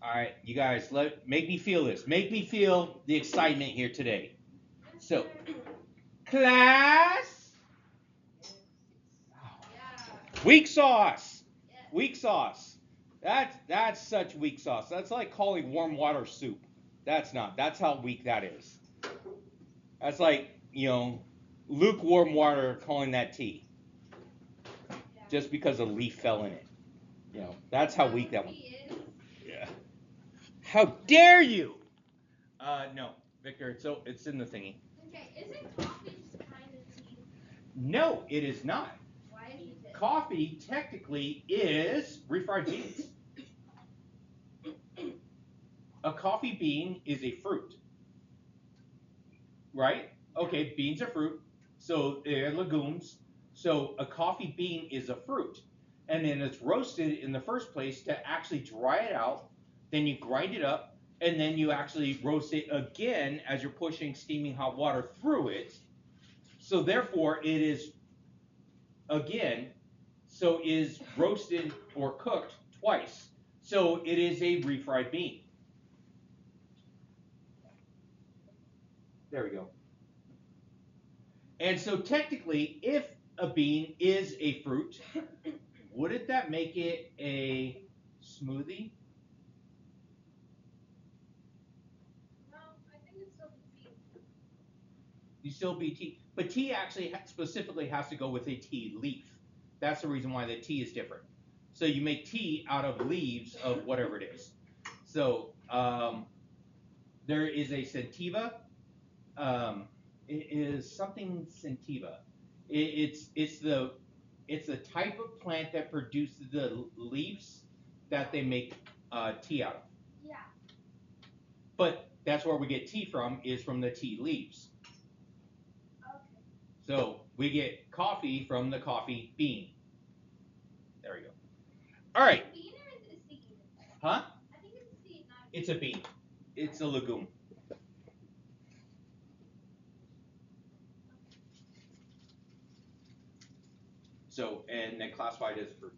All right, you guys, make me feel this. Make me feel the excitement here today. So, class, weak sauce, weak sauce. That's such weak sauce. That's like calling warm water soup. That's not. That's how weak that is. That's like lukewarm water calling that tea just because a leaf fell in it. That's how weak that one. Yeah. How dare you? No, Victor. It's in the thingy. Okay, isn't coffee just kind of tea? No, it is not. Why is it? Coffee technically is refried beans. A coffee bean is a fruit, right? Okay, beans are fruit, so they're legumes. So a coffee bean is a fruit, and then it's roasted in the first place to actually dry it out. Then you grind it up, and then you actually roast it again as you're pushing steaming hot water through it. So therefore, it is again, so is roasted or cooked twice. So it is a refried bean. There we go. And so technically, if a bean is a fruit, wouldn't that make it a smoothie? No, I think it's still tea. You still be tea, but tea actually specifically has to go with a tea leaf. That's the reason why the tea is different. So you make tea out of leaves of whatever it is. So there is a sativa. It is something sativa. It's the type of plant that produces the leaves that they make tea out of. Yeah. But that's where we get tea from is from the tea leaves. Okay. So we get coffee from the coffee bean. There we go. All right. Is it a bean or is it a seed? Huh? I think it's a seed, not a It's a bean. It's a legume. So, and then classified as fruit.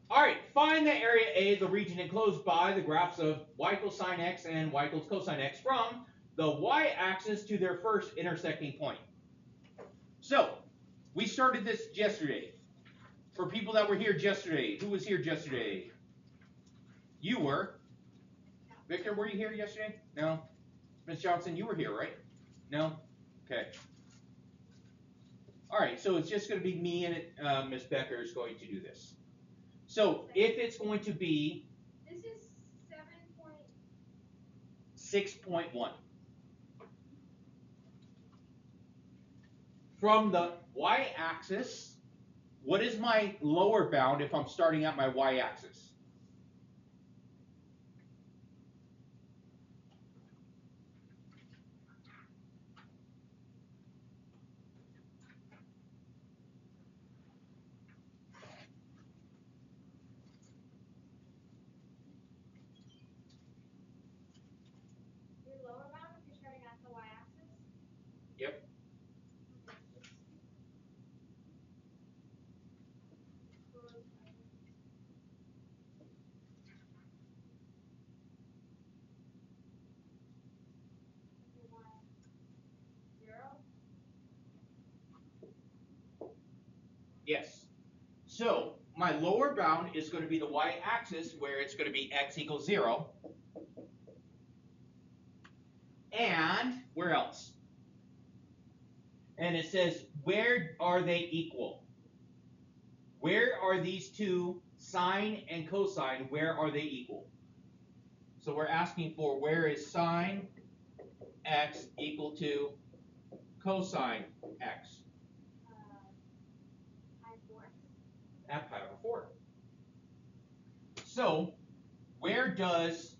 All right, find the area A, the region enclosed by the graphs of y equals sine x and y equals cosine x from the y-axis to their first intersecting point. So, we started this yesterday. For people that were here yesterday, who was here yesterday? You were. Victor, were you here yesterday? No. Miss Johnson, you were here, right? No? Okay. All right, so it's just going to be me and Miss Becker is going to do this. So if it's going to be This is 6.1 from the y-axis, what is my lower bound if I'm starting at my y-axis? Your lower bound if you're starting at the y-axis? Yep. Zero? Yes. So my lower bound is going to be the y-axis where it's going to be x equals 0. And where else? And it says, where are they equal? Where are these two, sine and cosine, where are they equal? So we're asking for where is sine x equal to cosine x? Pi 4. At pi over 4. So where does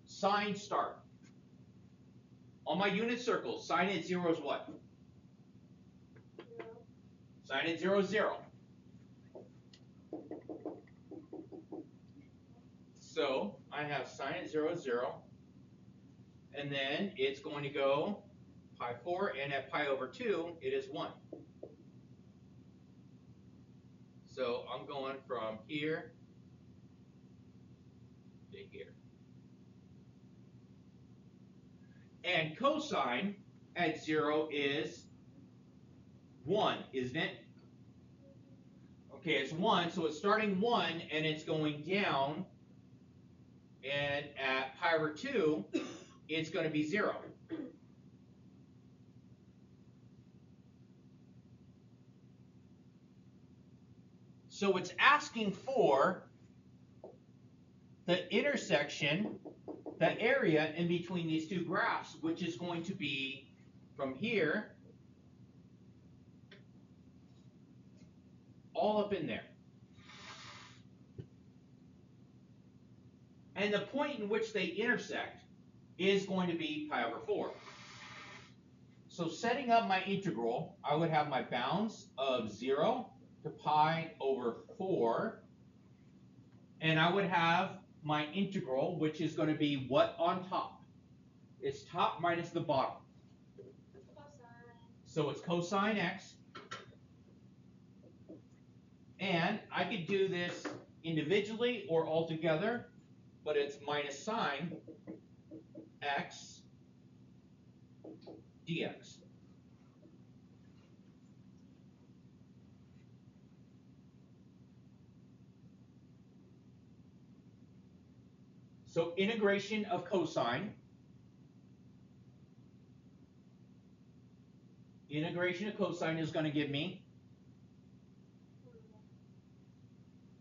sine start? On my unit circle, sine at 0 is what? 0. Sine at 0 is 0. So I have sine at 0 is 0. And then it's going to go pi 4, and at pi over 2, it is 1. So I'm going from here it here. And cosine at 0 is 1, isn't it? Okay, it's 1, so it's starting 1 and it's going down. And at pi over 2, it's going to be 0. So it's asking for the intersection, the area in between these two graphs, which is going to be from here all up in there. And the point in which they intersect is going to be pi over 4. So setting up my integral, I would have my bounds of 0 to pi over 4. And I would have my integral, which is going to be what on top? It's top minus the bottom. Cosine. So it's cosine x. And I could do this individually or all together, but it's minus sine x dx. So integration of cosine. Integration of cosine is going to give me,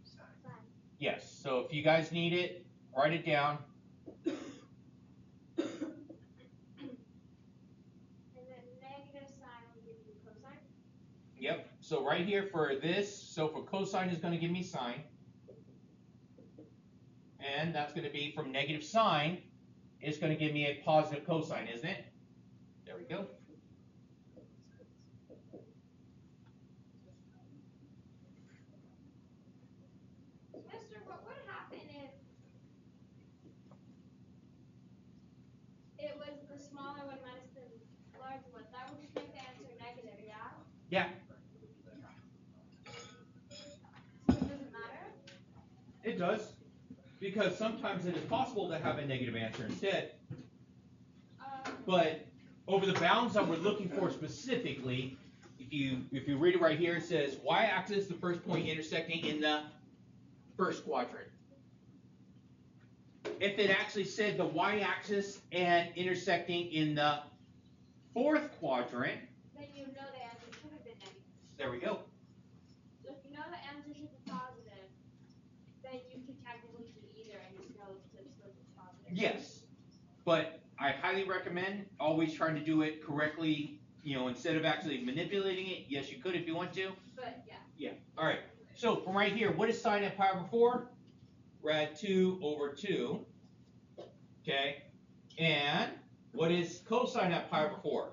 Sine. yes, so if you guys need it, write it down. And then negative sine will give you cosine. Yep, so right here for this, so for cosine is going to give me sine. And that's going to be from negative sine, it's going to give me a positive cosine, isn't it? There we go. Mister, what would happen if it was the smaller one minus the large one? That would just make the answer negative, yeah? Yeah, So it doesn't matter? it does. Because sometimes it is possible to have a negative answer instead. But over the bounds that we're looking for specifically, if you read it right here, it says y-axis, the first point intersecting in the first quadrant. If it actually said the y-axis and intersecting in the fourth quadrant, Then you know the answer should have been negative. there we go. So if you know the answer should be positive, then you could technically do either and just know to switch it positive. Yes, but I highly recommend always trying to do it correctly, instead of actually manipulating it. Yes, you could if you want to. But yeah. Yeah, all right. So from right here, what is sine at pi over 4? Rad 2 over 2. Okay, and what is cosine at pi over 4?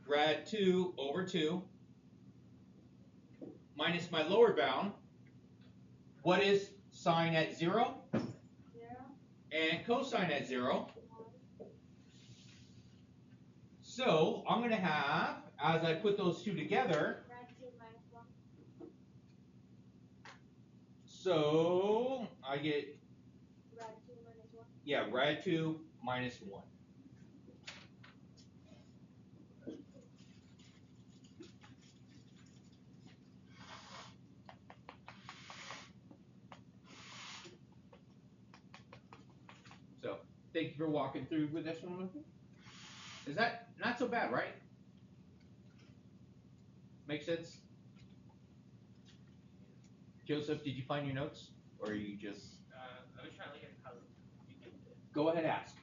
Rad 2 over 2 minus my lower bound. What is sine at 0? 0. And cosine at 0. 1. So I'm going to have, as I put those two together, Rad 2 minus 1. so I get, Rad 2 minus 1. yeah, rad 2 minus 1. So thank you for walking through with this one with me. Is that not so bad, right? Make sense? Joseph, did you find your notes? Or are you just... I was trying to look at how you did it. Go ahead, ask.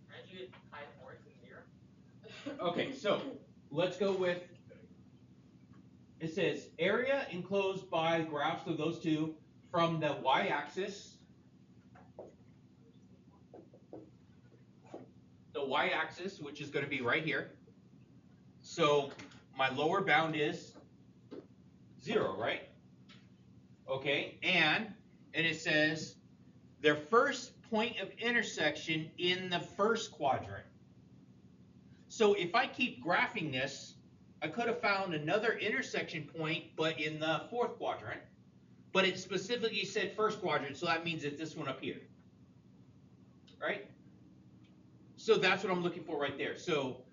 Can't you get pi 4 to 0? Okay, so let's go with, it says area enclosed by graphs of those two from the y-axis. The y-axis, which is going to be right here. So my lower bound is 0, right? Okay, and it says their first point of intersection in the first quadrant. So if I keep graphing this, I could have found another intersection point, but in the fourth quadrant. but it specifically said first quadrant, so that means it's this one up here. Right? So that's what I'm looking for right there. So,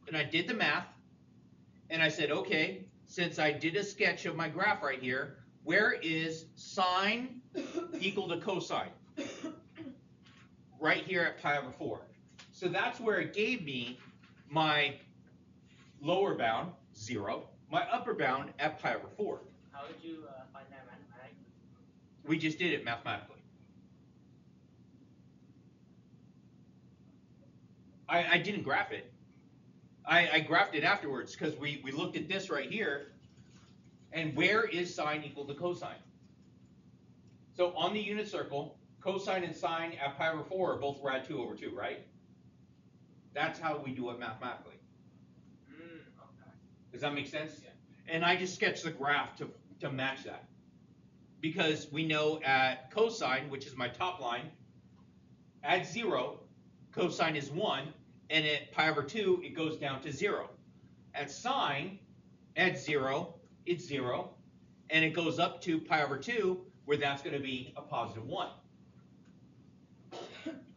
and I did the math, and I said, okay, since I did a sketch of my graph right here, where is sine equal to cosine? Right here at pi over 4. So that's where it gave me my lower bound, 0, my upper bound at pi over 4. How did you find that mathematically? We just did it mathematically. I didn't graph it. I graphed it afterwards because we looked at this right here, and where is sine equal to cosine? So on the unit circle, cosine and sine at pi over 4 are both rad 2 over 2, right? That's how we do it mathematically. Okay. Does that make sense? Yeah. And I just sketched the graph to match that. Because we know at cosine, which is my top line, at 0, cosine is 1, and at pi over 2, it goes down to 0. At sine, at 0, it's 0, and it goes up to pi over 2, where that's going to be a positive 1. Does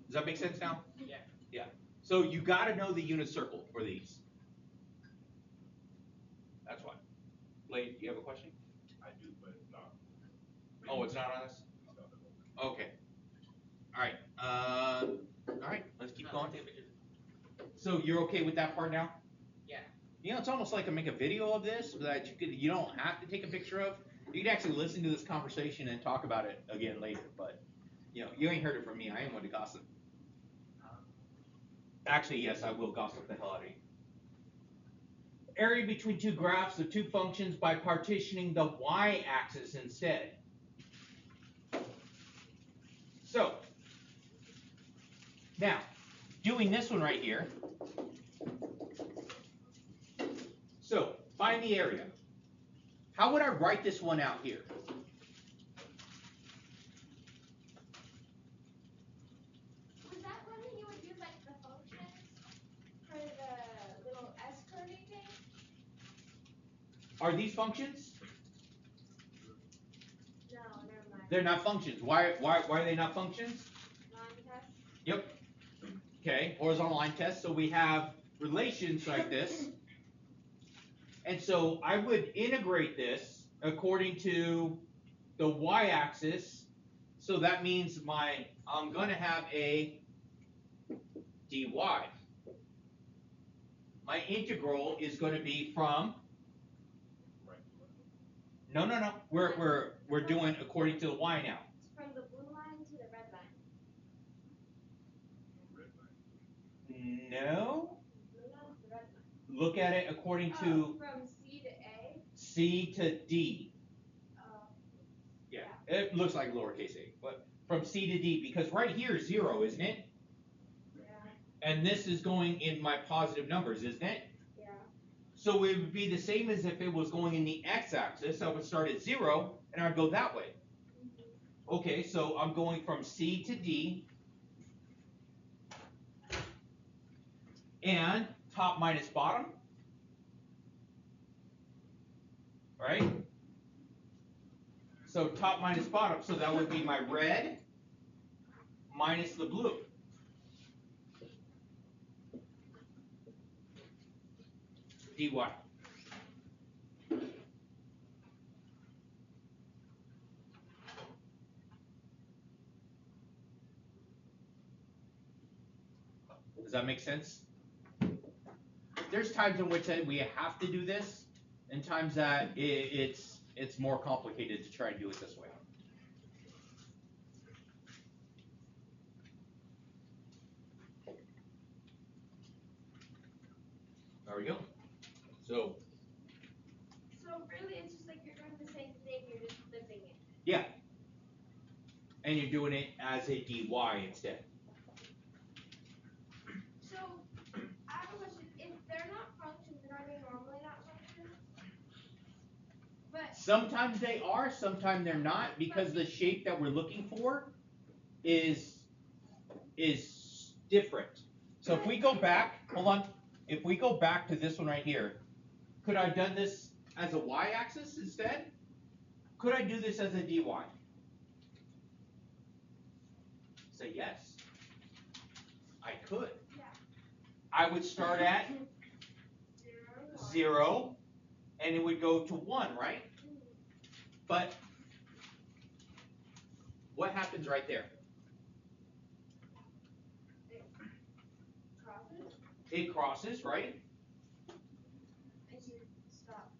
that make sense now? Yeah. Yeah. So you got to know the unit circle for these. That's why. Blade, do you have a question? I do, but it's not. Oh, it's not on this? It's not the moment. Okay. All right, let's keep going. So you're okay with that part now? Yeah. You know, it's almost like I make a video of this that you don't have to take a picture of. You can actually listen to this conversation and talk about it again later. But you know, you ain't heard it from me. I am going to gossip. Actually, yes, I will gossip the hell out of you. Area between two graphs of two functions by partitioning the y-axis instead. So, now, doing this one right here. So, find the area. How would I write this one out here? Was that when you would use like the functions for the little S curving thing? Are these functions? No, never mind. They're not functions. Why are they not functions? Line test. Yep. Okay, horizontal line test. So we have relations like this. And so I would integrate this according to the y-axis. So that means I'm going to have a dy. My integral is going to be from Right. no. We're doing according to the y now. It's from the blue line to the red line. Red line. No. Blue line to the red line. Look at it according to From C to A. C to D. Yeah. It looks like lowercase a, but from C to D, because right here is 0, isn't it? Yeah. And this is going in my positive numbers, isn't it? Yeah. So it would be the same as if it was going in the x-axis. I would start at 0, and I'd go that way. Okay, so I'm going from C to D. And top minus bottom. Right? So top minus bottom. So that would be my red minus the blue. dy. Does that make sense? There's times in which we have to do this, and times that it's more complicated to try and do it this way. There we go. So really, it's just like you're doing the same thing. You're just flipping it. yeah, and you're doing it as a dy instead. So I have a question. If they're not functions, then are they normally not functions? But Sometimes they are, sometimes they're not, because the shape that we're looking for is different. So if we go back, hold on, if we go back to this one right here, could I have done this as a y-axis instead? Could I do this as a dy? Say yes. I could. Yeah. I would start at 0, 0, and it would go to 1, right? But what happens right there? Crosses. It crosses, right? And you stop.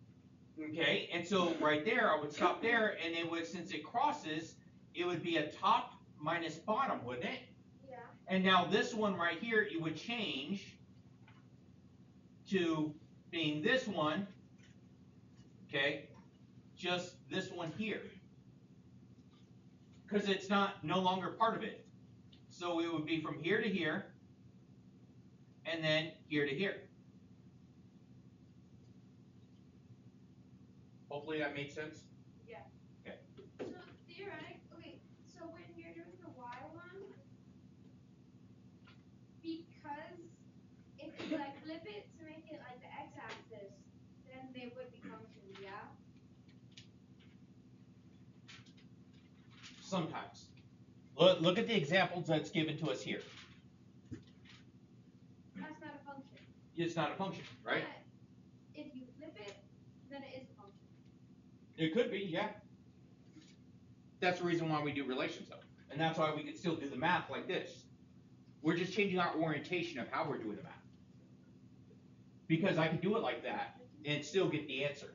Okay, and so right there, I would stop there, and it would, since it crosses, it would be a top minus bottom, wouldn't it? Yeah. And now this one right here, it would change to being this one, okay, just this one here. Because it's no longer part of it. So it would be from here to here, and then here to here. Hopefully that made sense. Yeah. Okay. So theoretically, so when you're doing the y one, because if you like flip it to make it like the x-axis, then they would be functions, yeah? Sometimes. Look at the examples that's given to us here. That's not a function. It's not a function, right? But if you flip it, then it is a function. It could be, yeah. That's the reason why we do relations, though. And that's why we can still do the math like this. We're just changing our orientation of how we're doing the math. Because I can do it like that and still get the answer.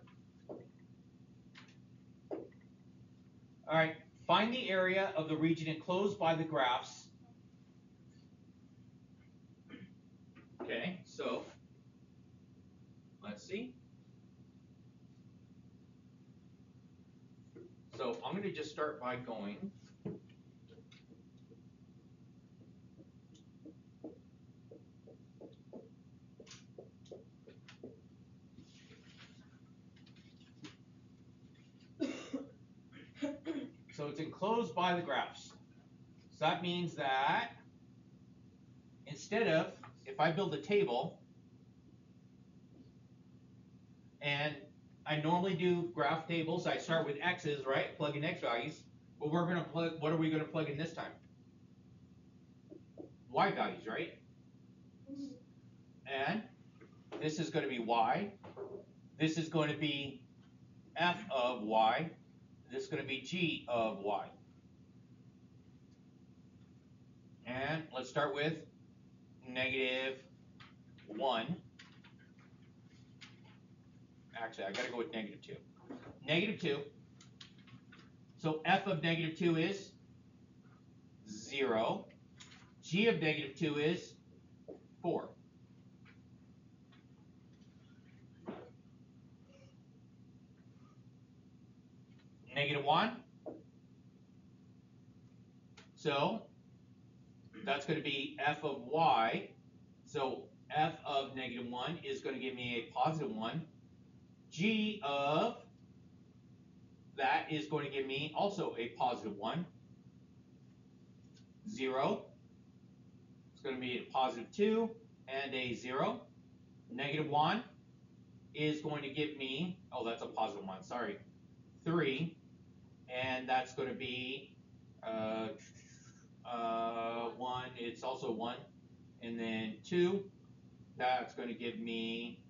All right, find the area of the region enclosed by the graphs. Okay, so let's see. So I'm going to just start by going. So it's enclosed by the graphs. So that means that instead of, if I build a table, and I normally do graph tables, I start with x's, right? Plug in x values. But we're going to plug, what are we going to plug in this time? Y values, right? And this is going to be y. This is going to be f of y. This is going to be g of y. And let's start with -1. Actually, I got to go with -2. -2. So f of -2 is 0. G of -2 is 4. -1. So that's going to be f of y. So f of -1 is going to give me a +1. G of that is going to give me also a +1. 0. It's going to be a +2 and a 0. -1 is going to give me, oh, that's a +1, sorry, 3. And that's going to be 1, it's also 1. And then 2, that's going to give me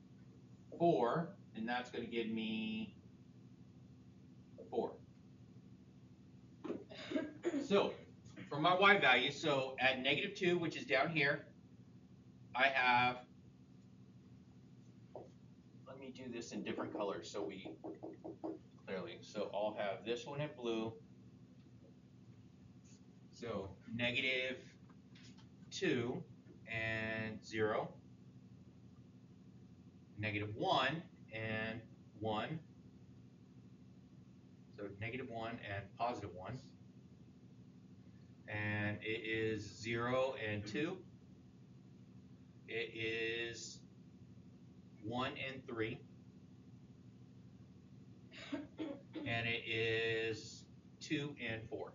4. And that's going to give me 4. So, for my y value, so at -2, which is down here, I have, let me do this in different colors so we clearly, so I'll have this one in blue. So -2 and 0, -1 and 1, so -1 and +1, and it is 0 and 2, it is 1 and 3, and it is 2 and 4.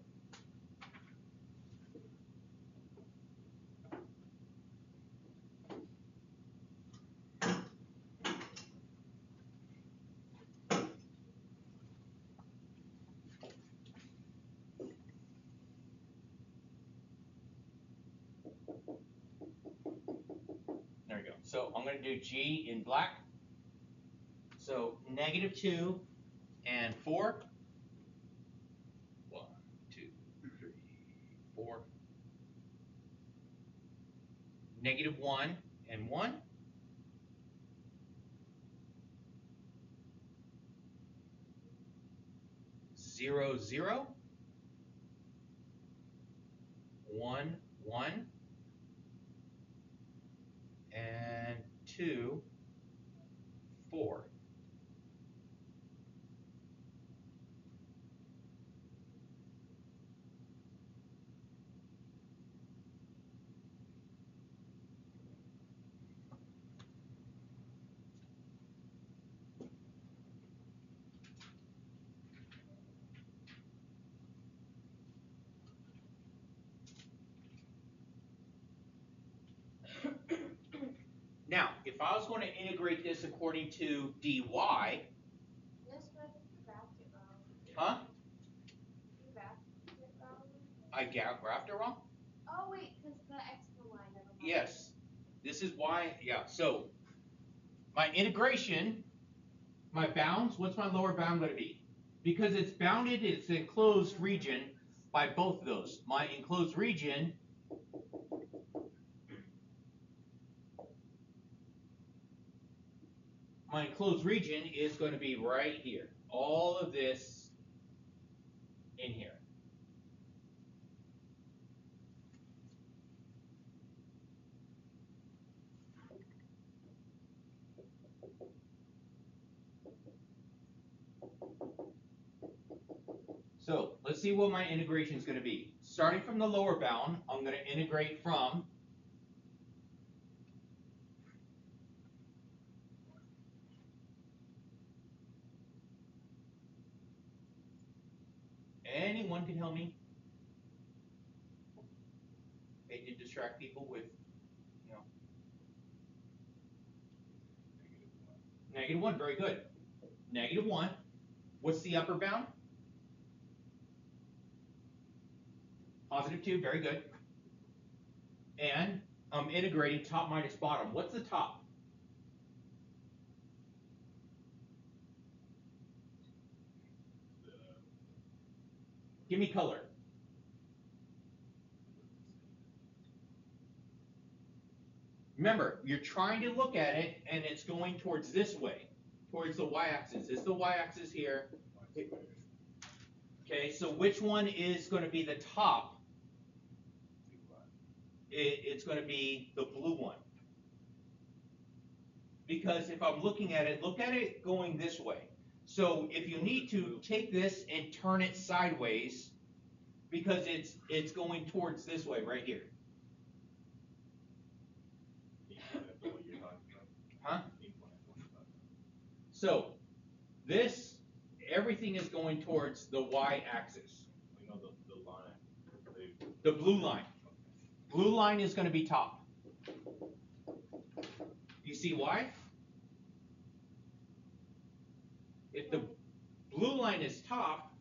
So I'm going to do G in black. So -2 and 4. 1, 2, 3, 4. -1 and 1. 0, 0. 1, 1. And 2, 4. Now, if I was going to integrate this according to dy, Yes, but you graphed it wrong. huh? You graphed it wrong. I graphed it wrong? Oh wait, because the x and the y, never mind. Yes. This is why, yeah. So, my integration, my bounds, what's my lower bound going to be? Because it's bounded, it's an enclosed region by both of those. My enclosed region is going to be right here. All of this in here. So let's see what my integration is going to be. Starting from the lower bound, I'm going to integrate from anyone can help me. Hate to distract people with, you know. -1, very good. -1. What's the upper bound? +2, very good. And I'm integrating top minus bottom. What's the top? Give me color. Remember, you're trying to look at it, and it's going towards this way, towards the y-axis. Is the y-axis here? Okay, so which one is going to be the top? It's going to be the blue one. Because if I'm looking at it, look at it going this way. So if you need to, take this and turn it sideways, because it's going towards this way right here. Huh? So this, everything is going towards the y-axis. You know the line. The blue line. Blue line is going to be top. You see why? If the blue line is top,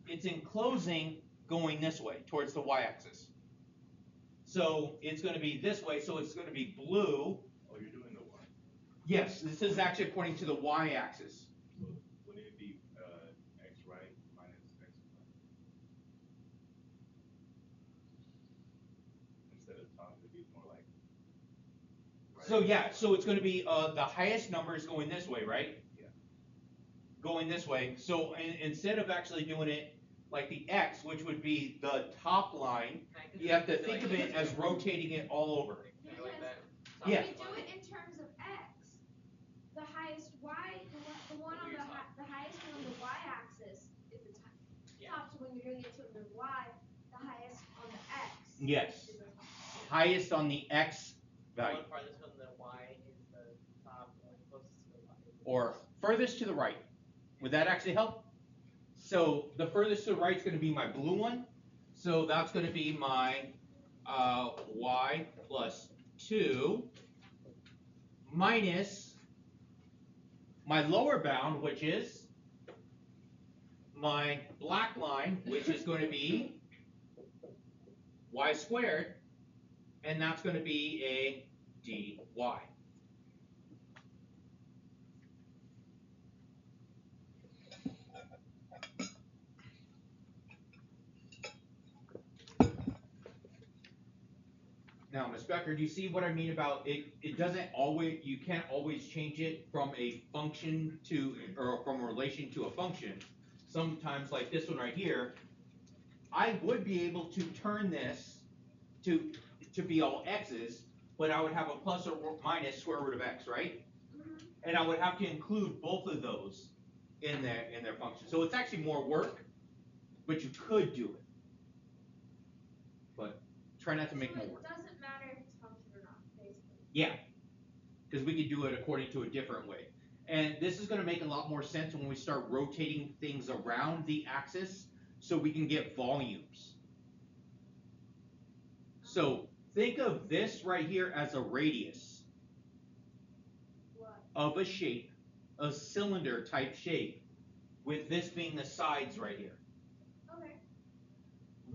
it's enclosing going this way, towards the y-axis. So it's going to be this way, so it's going to be blue. Oh, you're doing the y. Yes, this is actually according to the y-axis. So wouldn't it be x right minus x left? Instead of top, it'd be more like. Right. So yeah, so it's going to be the highest number is going this way, right? Yeah. Going this way. So instead of actually doing it like the x, which would be the top line, you have to think of it as rotating it all over. Kinda like that. Yeah. If you do it in terms of x, the highest y, the one on the highest one on the y-axis is the top. Yeah. Top. So when you're doing it to the y, the highest on the x. Yes. Is the top. Highest on the x The value. one farthest from the y is the top, the one closest to the y is the Or furthest to the right. Would that actually help? So the furthest to the right is going to be my blue one. So that's going to be my y plus 2 minus my lower bound, which is my black line, which is going to be y squared, and that's going to be a dy. Now, Ms. Becker, do you see what I mean about it? It doesn't always, you can't always change it from a function to, or from a relation to a function. Sometimes, like this one right here, I would be able to turn this to be all x's, but I would have a plus or minus square root of x, right? And I would have to include both of those in their function. So it's actually more work, but you could do it. But try not to make more work. It doesn't matter if it's function or not, basically. Yeah, because we could do it according to a different way. And this is going to make a lot more sense when we start rotating things around the axis so we can get volumes. So think of this right here as a radius What? of a shape, a cylinder type shape, with this being the sides right here. Okay.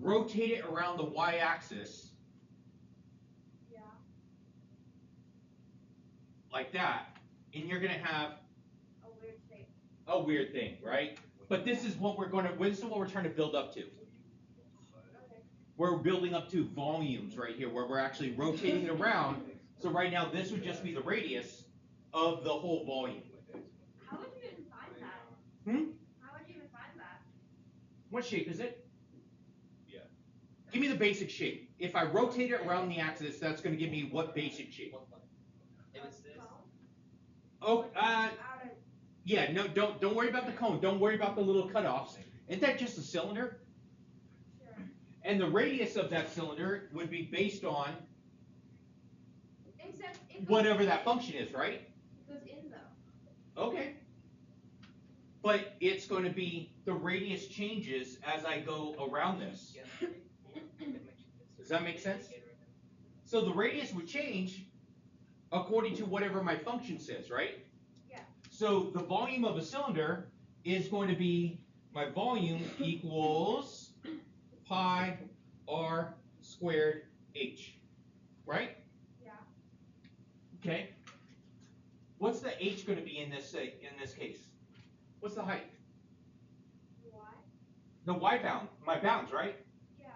Rotate it around the y-axis Yeah. like that, and you're going to have A weird shape. a weird thing, right? But this is what this is what we're trying to build up to. Okay. We're building up to volumes right here, where we're actually rotating it around. So right now, this would just be the radius of the whole volume. How would you even find that? Hmm? How would you even find that? What shape is it? Yeah. Give me the basic shape. If I rotate it around the axis, that's going to give me what basic shape? If it's this. Oh, Out of yeah. No, don't worry about the cone. Don't worry about the little cutoffs. Isn't that just a cylinder? sure. And the radius of that cylinder would be based on Except it goes whatever in. that function is, right? It goes in though. Okay. But it's going to be the radius changes as I go around this. Does that make sense? So the radius would change according to whatever my function says, right? Yeah. So the volume of a cylinder is going to be, my volume equals pi r squared h, right? Yeah. Okay. What's the h going to be in this case? What's the height? Why? The y bound, my bounds, right? Yeah.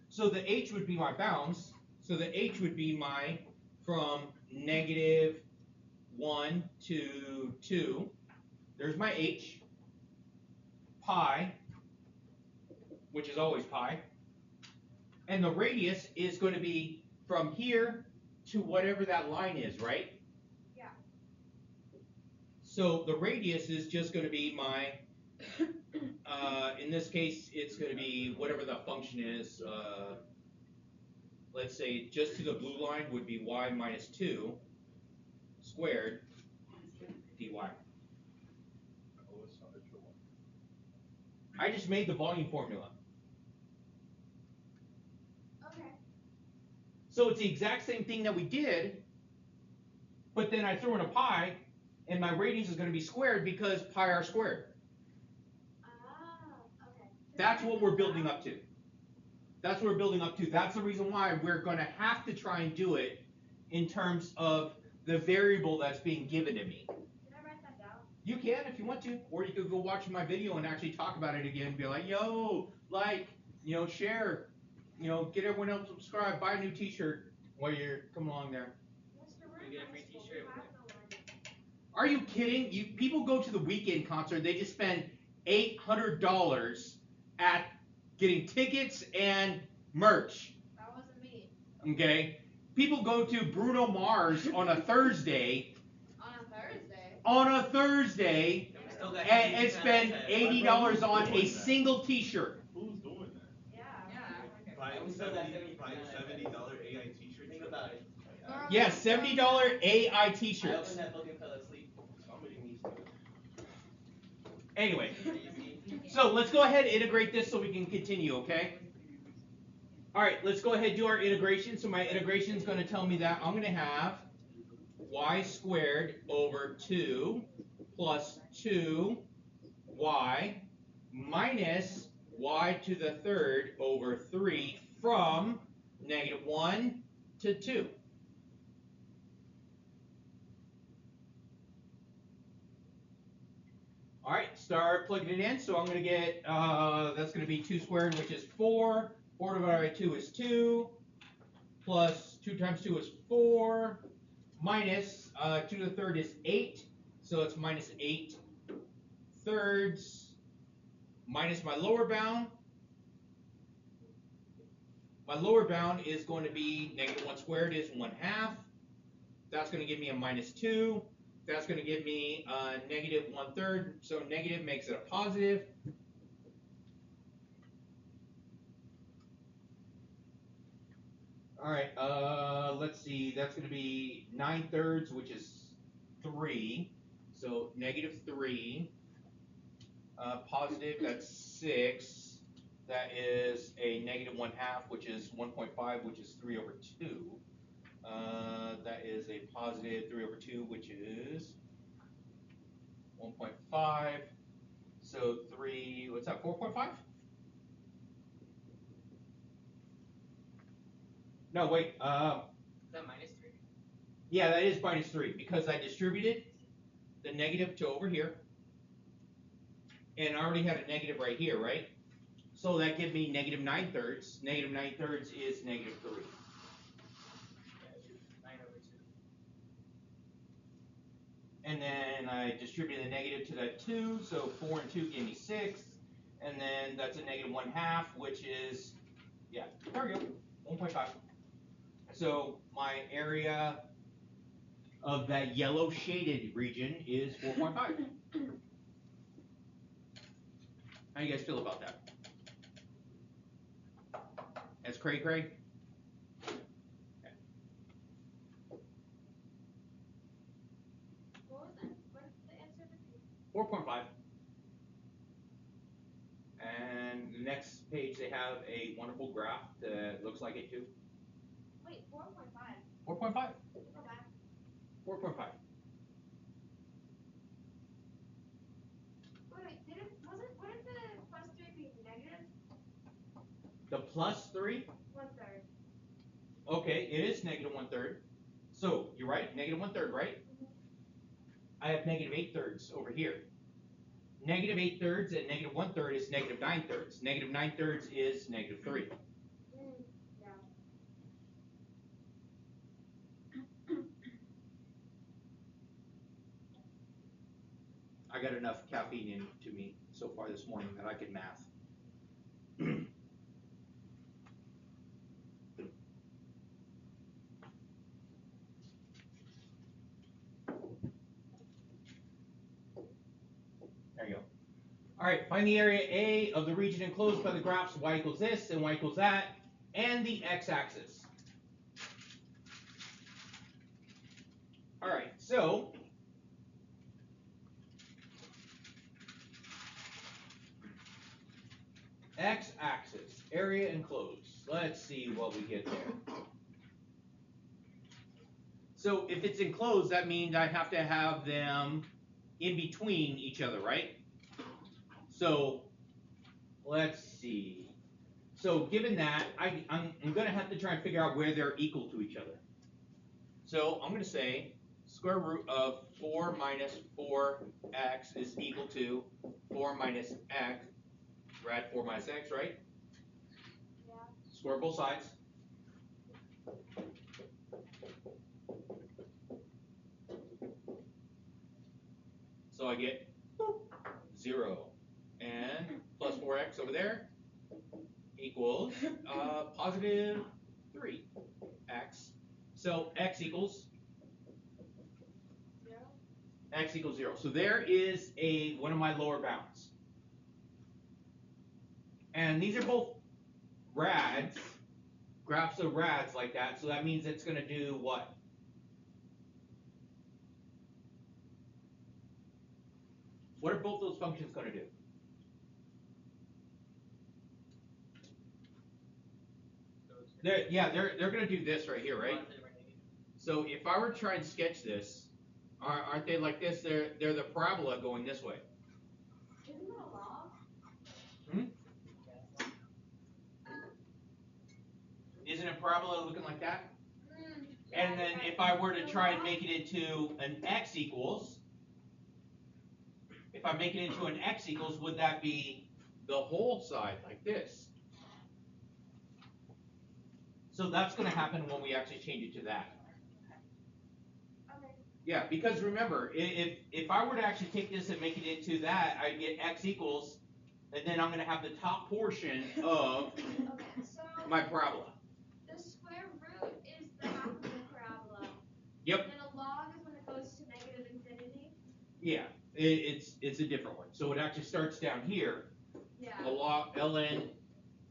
So the h would be my bounds. So the h would be my from -1 to 2. There's my h. Pi, which is always pi. And the radius is going to be from here to whatever that line is, right? Yeah. So the radius is just going to be my, in this case, it's going to be whatever the function is. Let's say just to the blue line would be y minus 2 squared dy. I just made the volume formula. Okay. So it's the exact same thing that we did, but then I threw in a pi, and my radius is going to be squared because pi r squared. Ah, okay. That's what we're building up to. That's what we're building up to. That's the reason why we're going to have to try and do it in terms of the variable that's being given to me. Can I write that down? You can if you want to, or you could go watch my video and actually talk about it again and be like, yo, like, share, get everyone else subscribed, buy a new t-shirt while you're coming along there. Mr. We're You in get a free high school. t-shirt We with have it. no money. Are you kidding? People go to the Weeknd concert, they just spend $800 at getting tickets and merch. That wasn't me. Okay? People go to Bruno Mars on a Thursday. On a Thursday. And spend $80 on a single t-shirt. Who's doing that? Yeah. Buying we still got $70 $70 AI t-shirts. Think about it. Yeah, $70 AI I t-shirts. opened that book and fell asleep. Somebody needs to. Anyway, Easy. so let's go ahead and integrate this so we can continue, okay? All right, let's go ahead and do our integration. So my integration is going to tell me that I'm going to have y squared over 2 plus 2y minus y to the third over 3 from -1 to 2. All right, start plugging it in. So I'm going to get, that's going to be 2 squared, which is 4. 4 divided by 2 is 2, plus 2 times 2 is 4, minus 2 to the third is 8, so it's minus 8 thirds, minus my lower bound. My lower bound is going to be negative 1 squared is 1/2. That's going to give me a minus 2. That's going to give me a negative 1/3. So negative makes it a positive. All right, let's see. That's going to be 9/3, which is 3. So negative 3. Positive, that's 6. That is a negative 1/2, which is 1.5, which is 3 over 2. That is a positive 3 over 2, which is 1.5. So 3, what's that, 4.5? No, wait. Is that minus 3? Yeah, that is minus 3 because I distributed the negative to over here. And I already had a negative right here, right? So that gives me negative 9/3. Negative 9/3 is negative 3. Yeah, 9 over 2. And then I distributed the negative to that 2, so 4 and 2 gave me 6. And then that's a negative 1/2, which is, yeah, there we go, 1.5. So my area of that yellow shaded region is 4.5. How you guys feel about that? That's cray cray? What was that? What's the answer to be? 4.5. And the next page they have a wonderful graph that looks like it too. Wait, 4.5. 4.5. Go back. 4.5. Wouldn't the plus 3 be negative? The plus 3? 1/3. Okay, it is negative 1/3. So you're right, negative 1/3, right? I have negative 8/3 over here. Negative 8/3 and negative 1/3 is negative 9/3. Negative 9/3 is negative 3. Yeah. I got enough caffeine into me so far this morning that I can math. There you go. All right, find the area A of the region enclosed by the graphs y equals this and y equals that, and the x-axis. All right, so x-axis, area enclosed. Let's see what we get there. So if it's enclosed, that means I have to have them in between each other, right? So let's see. So given that, I'm going to have to try and figure out where they're equal to each other. So I'm going to say square root of 4 minus 4x is equal to 4 minus x. We're at 4 minus x, right? Yeah. Square both sides. So I get 0. And plus 4x over there equals positive 3x. So x equals 0. x equals 0. So there is one of my lower bounds. And these are both rads, graphs of rads like that. So that means it's going to do what? What are both those functions going to do? They're going to do this right here, right? So if I were to try and sketch this, aren't they like this? They're the parabola going this way. Isn't it a log? Isn't a parabola looking like that? Yeah, And then if I were to try and make it into an x equals, if I make it into an x equals, would that be the whole side like this? So that's going to happen when we actually change it to that. Okay. Yeah, because remember, if I were to actually take this and make it into that, I'd get x equals, and then I'm going to have the top portion of Okay. So my parabola. the square root is the half of the parabola. Yep. And then a log is when it goes to negative infinity. Yeah, it's a different one. So it actually starts down here, Yeah. a log ln,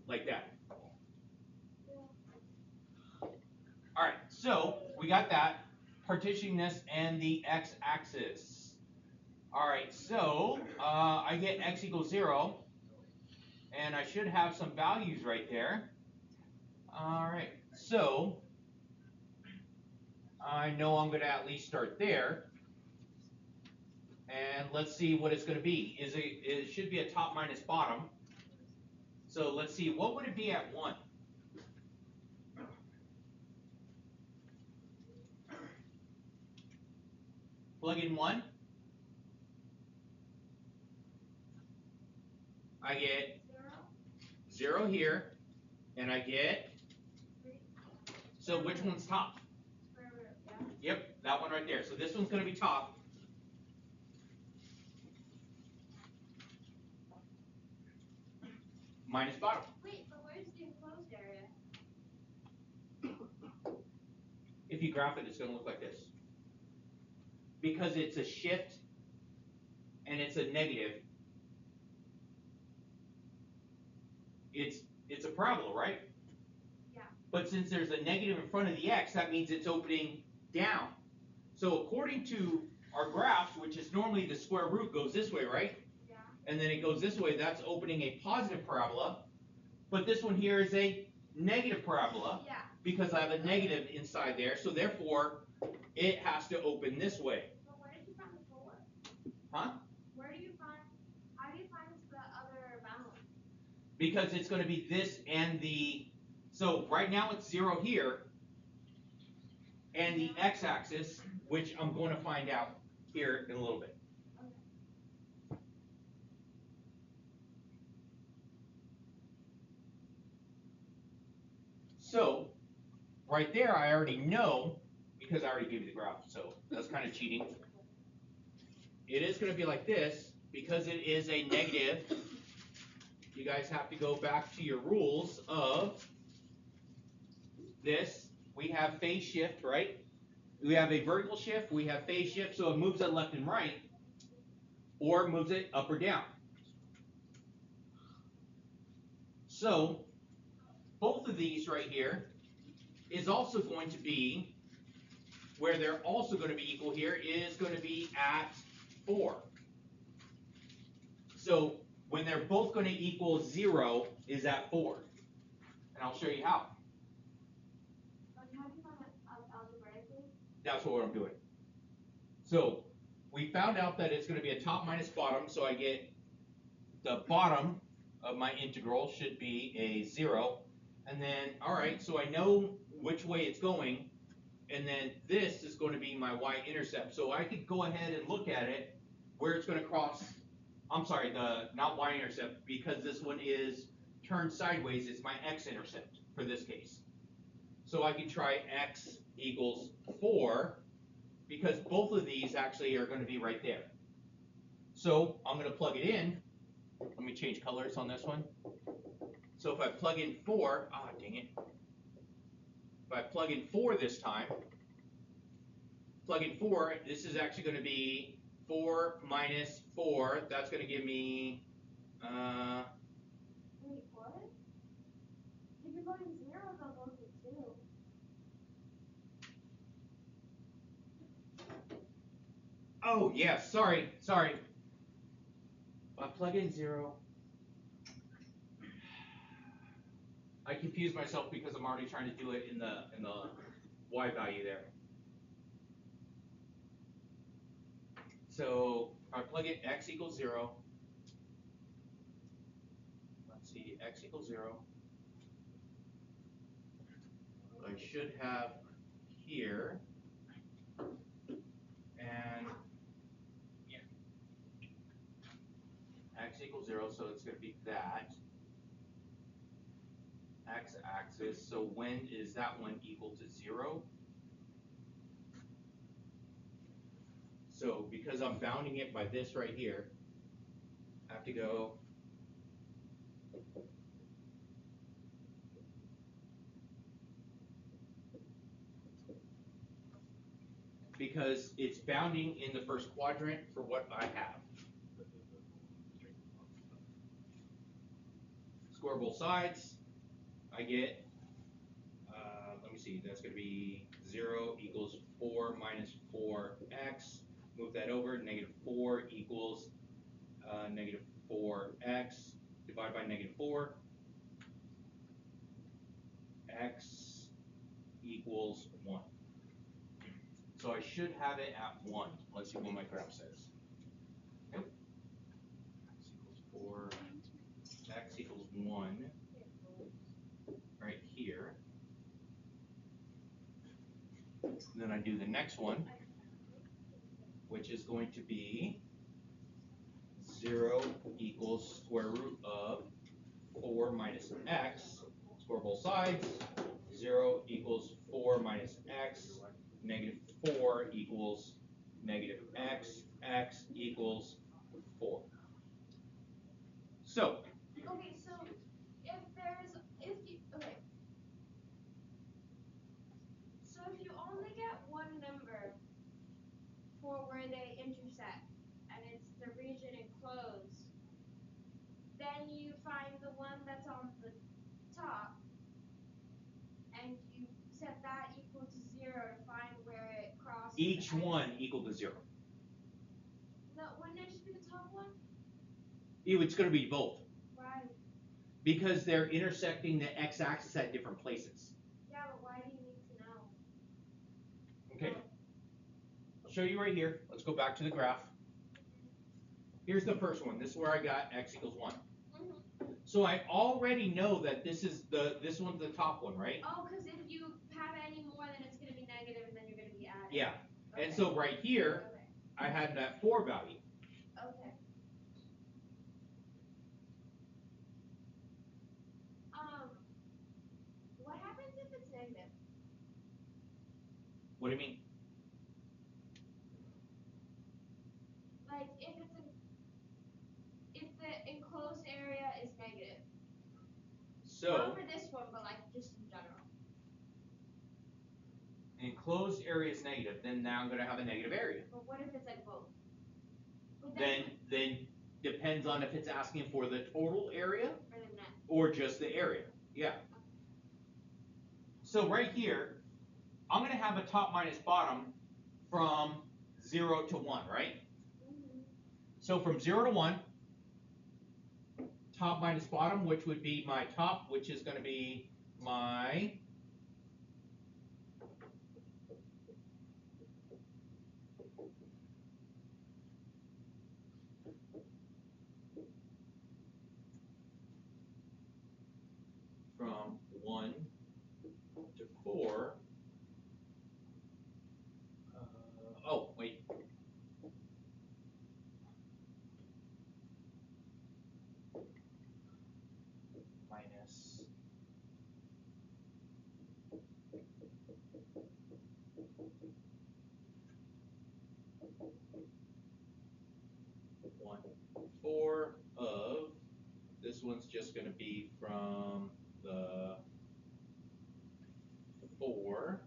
like that. All right, so we got that, partitioning this and the x-axis. All right, so I get x equals 0, and I should have some values right there. All right, so I know I'm going to at least start there. And let's see what it's going to be. It should be a top minus bottom. So let's see, what would it be at 1? Plug in 1. I get 0 here, and I get, so which one's top? Square root, yeah. Yep, that one right there. So this one's going to be top. Minus bottom. Wait, but where's the enclosed area? If you graph it, it's going to look like this. Because it's a shift and it's a negative, it's a parabola, right? Yeah. But since there's a negative in front of the x, that means it's opening down. So according to our graphs, which is normally the square root goes this way, right? Yeah. And then it goes this way, that's opening a positive parabola. But this one here is a negative parabola. Yeah. Because I have a negative inside there, so therefore it has to open this way. But where did you find the 4? Huh? How do you find the other balance? Because it's going to be this and the, so right now it's 0 here, and the x-axis, which I'm going to find out here in a little bit. Okay. So right there I already know, because I already gave you the graph, so that's kind of cheating. It is going to be like this, because it is a negative. You guys have to go back to your rules of this. We have phase shift, right? We have a vertical shift, we have phase shift, so it moves it left and right, or moves it up or down. So both of these right here is also going to be, where they're also going to be equal here, is going to be at 4. So when they're both going to equal 0 is at 4. And I'll show you how. How do you find that algebraically? That's what I'm doing. So we found out that it's going to be a top minus bottom, so I get the bottom of my integral should be a 0. And then, all right, so I know which way it's going, and then this is going to be my y-intercept. So I could go ahead and look at it, where it's going to cross, I'm sorry, not y-intercept, because this one is turned sideways, it's my x-intercept for this case. So I could try x equals 4, because both of these actually are going to be right there. So I'm going to plug it in. Let me change colors on this one. So if I plug in 4, dang it. If I plug in 4 this time, plug in 4, this is actually going to be 4 minus 4. That's going to give me, Wait, what? If you're going 0, they'll both be 2. oh yeah, sorry. If I plug in 0, I confuse myself because I'm already trying to do it in the y value there. So if I plug in x equals 0, let's see, x equals 0, I should have here, and yeah, x equals 0, so it's going to be that. x-axis. So when is that one equal to 0? So because I'm bounding it by this right here, I have to go because it's bounding in the first quadrant for what I have. Square both sides, I get, let me see, that's going to be 0 equals 4 minus 4x. Move that over, negative 4 equals negative 4x. Divide by negative 4. X equals 1. So I should have it at 1. Let's see what my graph says. Nope. X equals 4. X equals 1. Right here. Then I do the next one, which is going to be 0 equals square root of 4 minus x. Square both sides. 0 equals 4 minus x. Negative 4 equals negative x. X equals 4. So, Okay, so so if you only get one number for where they intersect, and it's the region enclosed, then you find the one that's on the top, and you set that equal to 0 to find where it crosses. each one equal to 0. No, wouldn't it just be the top one? It's going to be both. Why? Because they're intersecting the x-axis at different places. Yeah, but why do you need to know? Okay. I'll show you right here. Let's go back to the graph. Here's the first one. This is where I got x equals 1. So I already know that this one's the top one, right? Oh, because if you have any more, then it's going to be negative, and then you're going to be adding. Yeah. Okay. And so right here, Okay. I had that 4 value. Okay. What happens if it's negative? What do you mean? Like if the enclosed area is negative. So, not for this one, but like just in general. enclosed area is negative, then now I'm going to have a negative area. But what if it's like both? Then depends on if it's asking for the total area Or the net. or just the area. Yeah. So right here, I'm going to have a top minus bottom from 0 to 1, right? So from 0 to 1, top minus bottom, which would be my top, which is going to be my from 1 to 4. Oh, wait. Minus 1, 4 of, this one's just going to be from the 4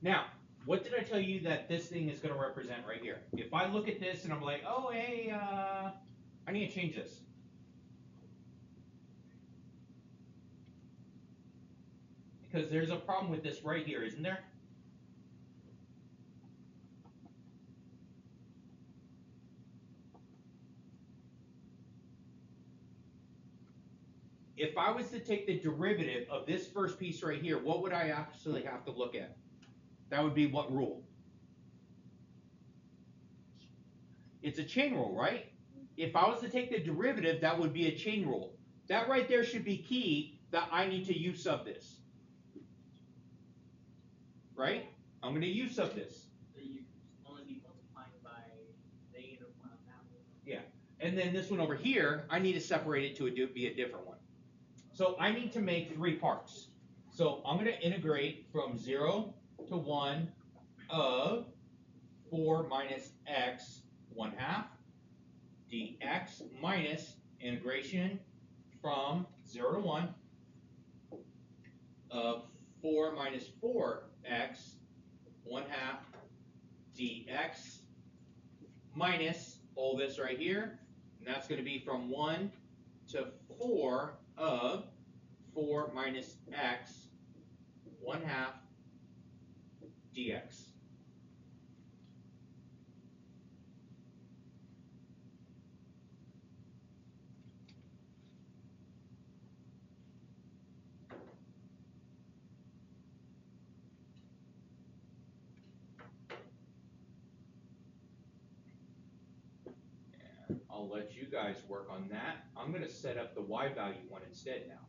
Now, what did I tell you that this thing is going to represent right here? If I look at this and I'm like, oh, hey, I need to change this. Because there's a problem with this right here, isn't there? if I was to take the derivative of this first piece right here, what would I actually have to look at? That would be what rule? It's a chain rule, right? If I was to take the derivative, that would be a chain rule. That right there should be key that I need to u sub this. Right? I'm going to u sub this. So you only be multiplying by negative 1 on that one. Yeah. And then this one over here, I need to separate it to be a different one. So I need to make 3 parts. So I'm going to integrate from 0 to 1 of 4 minus x 1/2 dx minus integration from 0 to 1 of 4 minus 4x 1/2 dx minus all this right here, and that's going to be from 1 to 4 of 4 minus x 1/2 dx. I'll let you guys work on that. I'm going to set up the y value one instead now.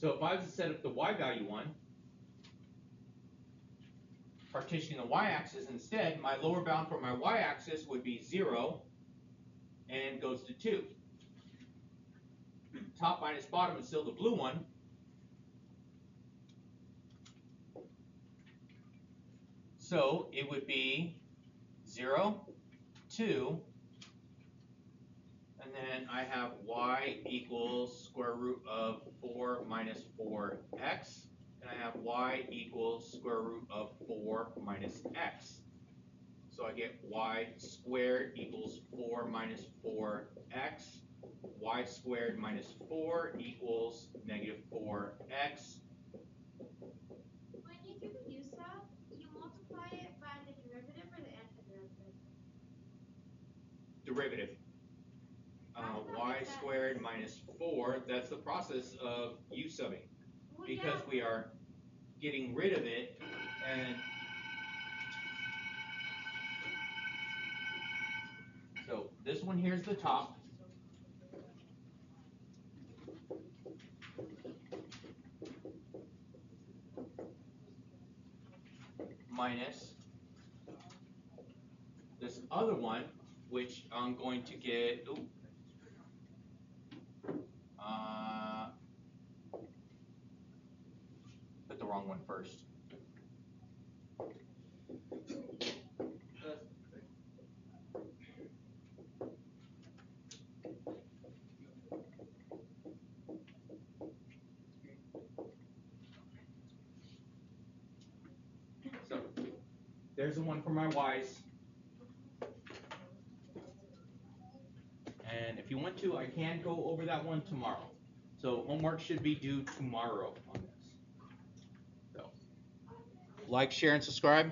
So if I was to set up the y value one, partitioning the y-axis instead, my lower bound for my y-axis would be 0 and goes to 2. Top minus bottom is still the blue one. So it would be 0, 2, and then I have y equals square root of 4 minus 4x, and I have y equals square root of 4 minus x. So I get y squared equals 4 minus 4x, y squared minus 4 equals negative 4x. When you do the u sub, you multiply it by the derivative or the antiderivative? Derivative. Y squared minus 4, that's the process of u subbing. Well, Because yeah. we are getting rid of it, and so this one here is the top. Minus this other one, which I'm going to get, put the wrong one first. So there's the one for my y's. And if you want to, I can go over that one tomorrow. So homework should be due tomorrow on this. So, like, share, and subscribe.